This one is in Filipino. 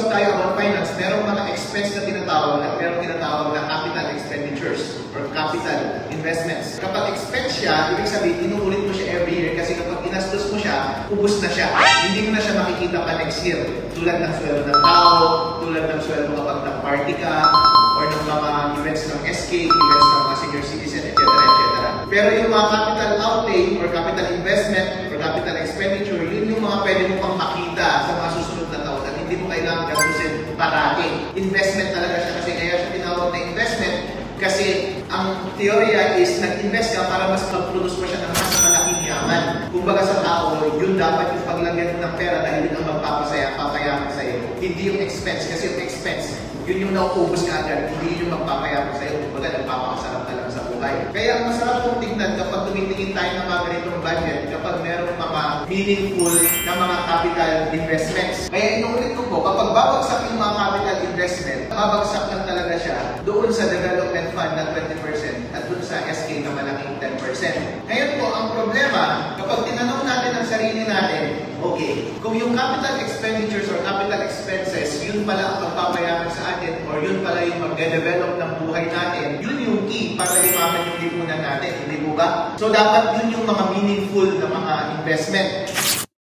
nag-uusap tayo about finance, merong mga expense na tinatawag at merong tinatawag na capital expenditures or capital investments. Kapag expense siya, ibig sabihin, inuulit mo siya every year kasi kapag inastos mo siya, ubus na siya. Hindi mo na siya makikita pa next year. Tulad ng sweldo ng tao, tulad ng sweldo kapag nag-party ka, or ng mga events ng SK, events ng mga senior citizen, etc. Pero yung mga capital outlay or capital investment or capital expenditure, yun yung mga pwede mo pang makita sa mga susunod na taon at hindi mo kailangan gastusin parati. Investment talaga siya kasi kaya siya tinawag na investment kasi ang teorya is nag-invest ka para mas mag-produce mo siya ng mas malaking yaman. Kumbaga sa tao, yun dapat yung paglagyan mo ng pera dahil yun ang magpapasaya, papayaman sa'yo. Hindi yung expense kasi yung expense, yun yung nauubos ka agad, hindi yung magpapayaman sa'yo. Kumbaga nagpapakasarap talaga sa buhay. Kaya ang masarap kong tignan kapag tumitingin tayo ng mga ganitong budget, kapag merong mga meaningful na mga capital investments. Kaya inuulit ko po, kapag babagsak yung mga capital investment, babagsak lang talaga siya doon sa development fund na 20% at doon sa SK na malaking 10%. Ngayon po, ang problema, kapag tinanong natin ang sarili natin, okay, kung yung capital expenditures or capital expenses, yun pala ang magpapayaman sa atin or yun pala yung mag-develop ng buhay natin, yun yung key para limaman yung lipunan natin, hindi po ba? So dapat yun yung mga meaningful na mga investment.